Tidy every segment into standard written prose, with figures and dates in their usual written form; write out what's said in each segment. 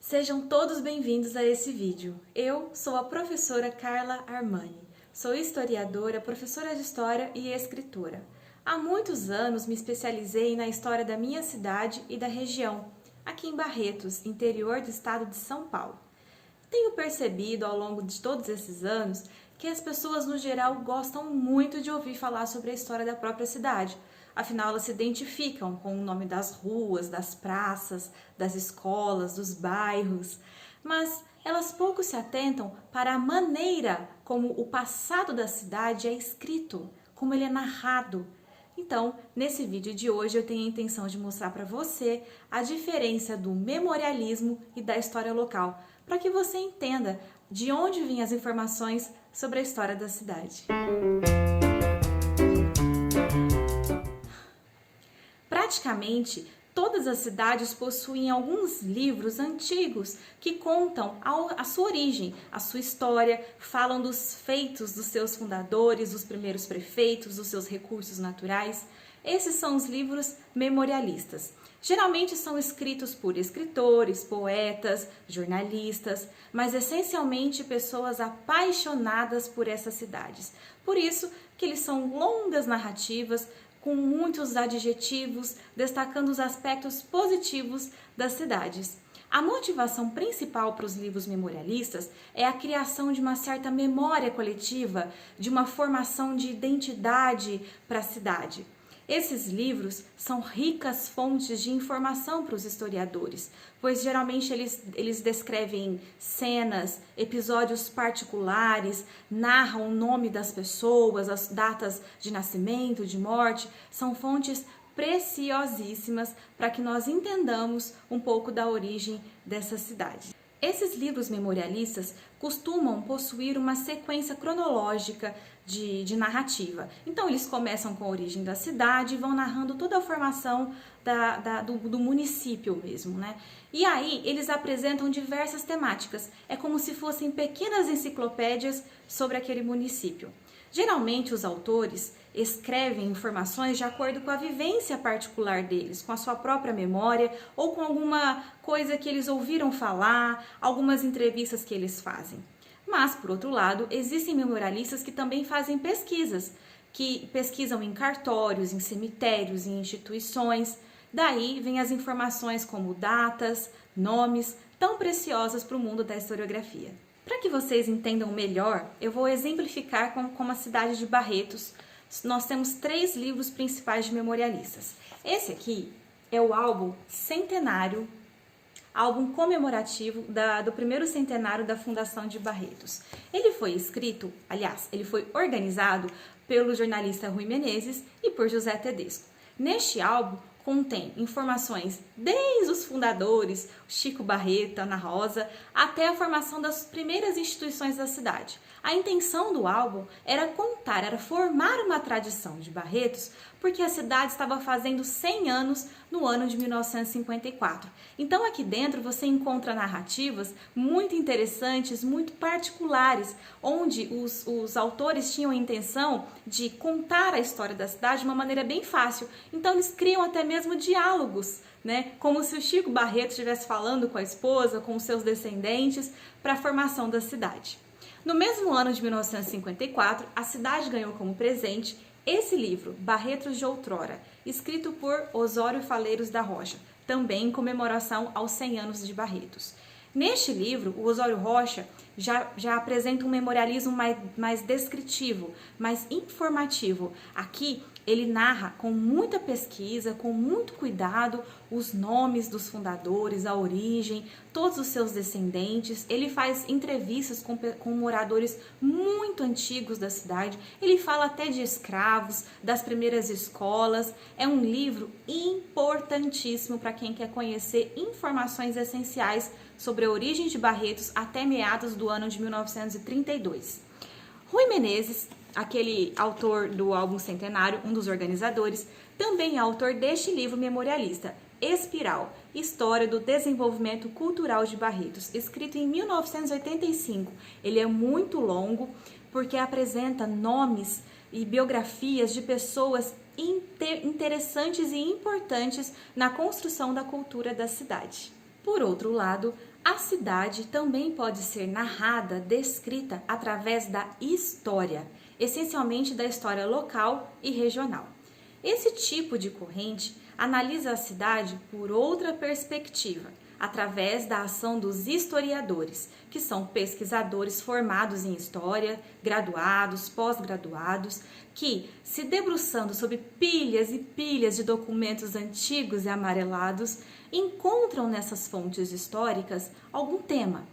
Sejam todos bem-vindos a esse vídeo. Eu sou a professora Carla Armani. Sou historiadora, professora de História e escritora. Há muitos anos me especializei na história da minha cidade e da região, aqui em Barretos, interior do estado de São Paulo. Tenho percebido ao longo de todos esses anos que as pessoas no geral gostam muito de ouvir falar sobre a história da própria cidade. Afinal, elas se identificam com o nome das ruas, das praças, das escolas, dos bairros, mas elas pouco se atentam para a maneira como o passado da cidade é escrito, como ele é narrado. Então, nesse vídeo de hoje eu tenho a intenção de mostrar para você a diferença do memorialismo e da história local, para que você entenda de onde vêm as informações sobre a história da cidade. Praticamente todas as cidades possuem alguns livros antigos que contam a sua origem, a sua história, falam dos feitos dos seus fundadores, dos primeiros prefeitos, dos seus recursos naturais. Esses são os livros memorialistas. Geralmente são escritos por escritores, poetas, jornalistas, mas essencialmente pessoas apaixonadas por essas cidades. Por isso que eles são longas narrativas, com muitos adjetivos, destacando os aspectos positivos das cidades. A motivação principal para os livros memorialistas é a criação de uma certa memória coletiva, de uma formação de identidade para a cidade. Esses livros são ricas fontes de informação para os historiadores, pois geralmente eles descrevem cenas, episódios particulares, narram o nome das pessoas, as datas de nascimento, de morte, são fontes preciosíssimas para que nós entendamos um pouco da origem dessa cidade. Esses livros memorialistas costumam possuir uma sequência cronológica de narrativa. Então, eles começam com a origem da cidade e vão narrando toda a formação do município mesmo, né? E aí, eles apresentam diversas temáticas. É como se fossem pequenas enciclopédias sobre aquele município. Geralmente, os autores escrevem informações de acordo com a vivência particular deles, com a sua própria memória ou com alguma coisa que eles ouviram falar, algumas entrevistas que eles fazem. Mas, por outro lado, existem memorialistas que também fazem pesquisas, que pesquisam em cartórios, em cemitérios, em instituições. Daí vêm as informações como datas, nomes, tão preciosas para o mundo da historiografia. Para que vocês entendam melhor, eu vou exemplificar com a cidade de Barretos. Nós temos 3 livros principais de memorialistas. Esse aqui é o álbum centenário, álbum comemorativo do primeiro centenário da fundação de Barretos. Ele foi escrito, aliás, ele foi organizado pelo jornalista Rui Menezes e por José Tedesco. Neste álbum contém informações desde os fundadores, Chico Barreto, Ana Rosa, até a formação das primeiras instituições da cidade. A intenção do álbum era formar uma tradição de Barretos, porque a cidade estava fazendo 100 anos no ano de 1954. Então aqui dentro você encontra narrativas muito interessantes, muito particulares, onde os autores tinham a intenção de contar a história da cidade de uma maneira bem fácil. Então eles criam até mesmo diálogos, né? Como se o Chico Barreto estivesse falando com a esposa, com os seus descendentes, para a formação da cidade. No mesmo ano de 1954, a cidade ganhou como presente esse livro, Barretos de Outrora, escrito por Osório Faleiros da Rocha, também em comemoração aos 100 anos de Barretos. Neste livro, o Osório Rocha já apresenta um memorialismo mais descritivo, mais informativo. Aqui ele narra com muita pesquisa, com muito cuidado, os nomes dos fundadores, a origem, todos os seus descendentes. Ele faz entrevistas com moradores muito antigos da cidade. Ele fala até de escravos, das primeiras escolas. É um livro importantíssimo para quem quer conhecer informações essenciais sobre a origem de Barretos até meados do ano de 1932. Rui Menezes, aquele autor do álbum centenário, um dos organizadores, também é autor deste livro memorialista, Espiral, História do Desenvolvimento Cultural de Barretos, escrito em 1985. Ele é muito longo porque apresenta nomes e biografias de pessoas interessantes e importantes na construção da cultura da cidade. Por outro lado, A cidade também pode ser narrada, descrita através da história, essencialmente da história local e regional. Esse tipo de corrente analisa a cidade por outra perspectiva, através da ação dos historiadores, que são pesquisadores formados em história, graduados, pós-graduados, que, se debruçando sobre pilhas e pilhas de documentos antigos e amarelados, encontram nessas fontes históricas algum tema.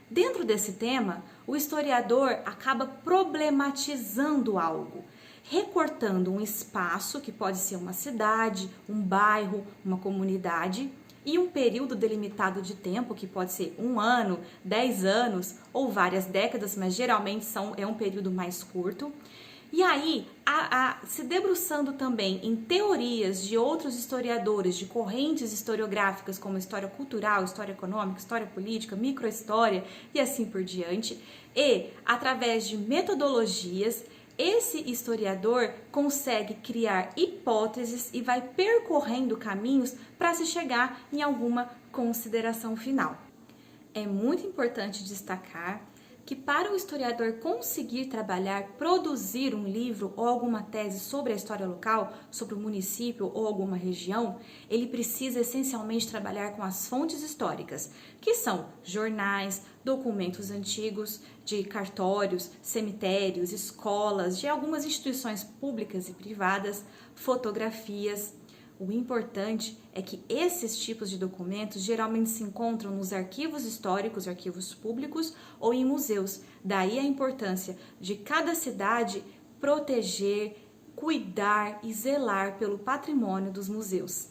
Dentro desse tema, o historiador acaba problematizando algo, recortando um espaço que pode ser uma cidade, um bairro, uma comunidade, e um período delimitado de tempo, que pode ser 1 ano, 10 anos ou várias décadas, mas geralmente é um período mais curto. E aí, se debruçando também em teorias de outros historiadores, de correntes historiográficas como história cultural, história econômica, história política, microhistória e assim por diante, e através de metodologias, esse historiador consegue criar hipóteses e vai percorrendo caminhos para se chegar em alguma consideração final. É muito importante destacar que para o historiador conseguir trabalhar, produzir um livro ou alguma tese sobre a história local, sobre o município ou alguma região, ele precisa essencialmente trabalhar com as fontes históricas, que são jornais, documentos antigos de cartórios, cemitérios, escolas, de algumas instituições públicas e privadas, fotografias. O importante é que esses tipos de documentos geralmente se encontram nos arquivos históricos, arquivos públicos ou em museus. Daí a importância de cada cidade proteger, cuidar e zelar pelo patrimônio dos museus.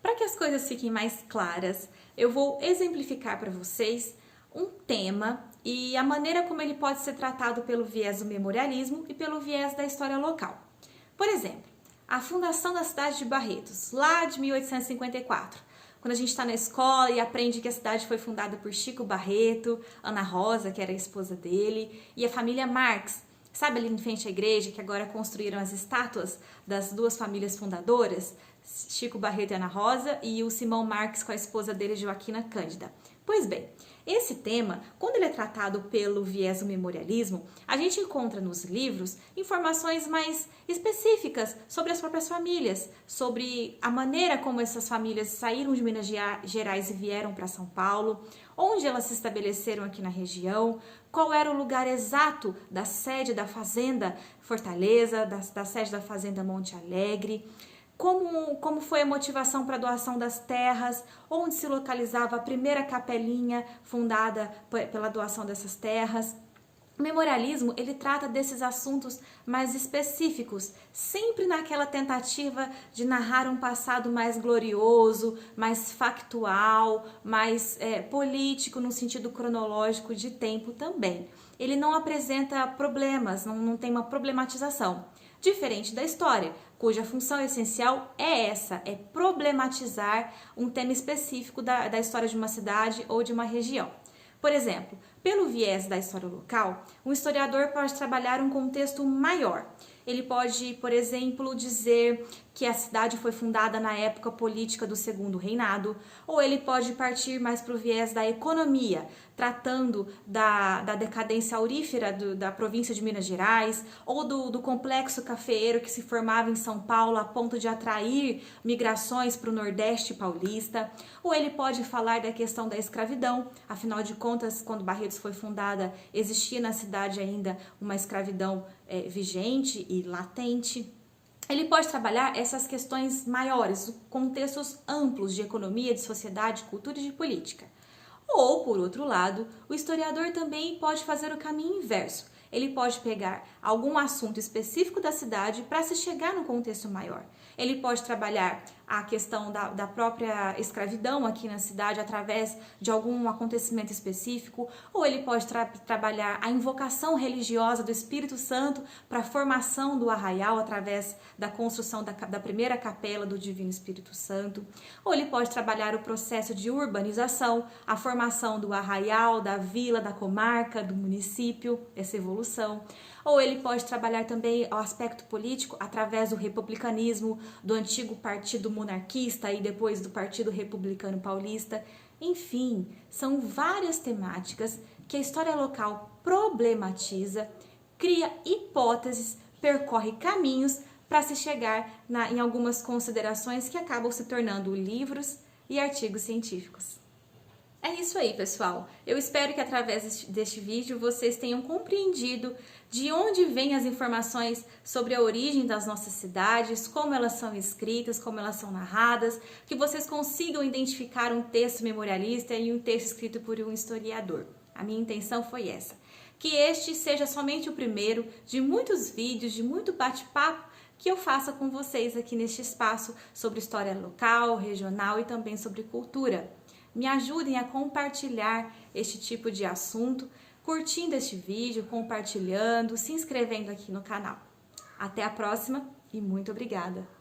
Para que as coisas fiquem mais claras, eu vou exemplificar para vocês um tema e a maneira como ele pode ser tratado pelo viés do memorialismo e pelo viés da história local. Por exemplo, a fundação da cidade de Barretos, lá de 1854. Quando a gente está na escola e aprende que a cidade foi fundada por Chico Barreto, Ana Rosa, que era a esposa dele, e a família Marx. Sabe ali em frente à igreja que agora construíram as estátuas das duas famílias fundadoras? Chico Barreto e Ana Rosa, e o Simão Marx com a esposa dele, Joaquina Cândida. Pois bem, esse tema, quando ele é tratado pelo viés do memorialismo, a gente encontra nos livros informações mais específicas sobre as próprias famílias, sobre a maneira como essas famílias saíram de Minas Gerais e vieram para São Paulo, onde elas se estabeleceram aqui na região, qual era o lugar exato da sede da Fazenda Fortaleza, da sede da Fazenda Monte Alegre, como foi a motivação para a doação das terras, onde se localizava a primeira capelinha fundada pela doação dessas terras. O memorialismo, ele trata desses assuntos mais específicos, sempre naquela tentativa de narrar um passado mais glorioso, mais factual, mais político, no sentido cronológico de tempo também. Ele não apresenta problemas, não tem uma problematização. Diferente da história, cuja função essencial é essa, é problematizar um tema específico da história de uma cidade ou de uma região. Por exemplo, pelo viés da história local, um historiador pode trabalhar um contexto maior. Ele pode, por exemplo, dizer que a cidade foi fundada na época política do Segundo Reinado, ou ele pode partir mais para o viés da economia, tratando da decadência aurífera da província de Minas Gerais, ou do complexo cafeeiro que se formava em São Paulo a ponto de atrair migrações para o Nordeste paulista, ou ele pode falar da questão da escravidão, afinal de contas, quando Barretos foi fundada, existia na cidade ainda uma escravidão vigente e latente. Ele pode trabalhar essas questões maiores, contextos amplos de economia, de sociedade, cultura e de política. Ou, por outro lado, o historiador também pode fazer o caminho inverso. Ele pode pegar algum assunto específico da cidade para se chegar no contexto maior. Ele pode trabalhar a questão da própria escravidão aqui na cidade através de algum acontecimento específico, ou ele pode trabalhar a invocação religiosa do Espírito Santo para a formação do arraial através da construção da primeira capela do Divino Espírito Santo, ou ele pode trabalhar o processo de urbanização, a formação do arraial, da vila, da comarca, do município, essa evolução. Ou ele pode trabalhar também o aspecto político através do republicanismo, do antigo partido monarquista e depois do Partido Republicano Paulista. Enfim, são várias temáticas que a história local problematiza, cria hipóteses, percorre caminhos para se chegar em algumas considerações que acabam se tornando livros e artigos científicos. É isso aí, pessoal. Eu espero que através deste vídeo vocês tenham compreendido de onde vêm as informações sobre a origem das nossas cidades, como elas são escritas, como elas são narradas, que vocês consigam identificar um texto memorialista e um texto escrito por um historiador. A minha intenção foi essa. Que este seja somente o primeiro de muitos vídeos, de muito bate-papo que eu faça com vocês aqui neste espaço sobre história local, regional e também sobre cultura. Me ajudem a compartilhar este tipo de assunto, curtindo este vídeo, compartilhando, se inscrevendo aqui no canal. Até a próxima e muito obrigada!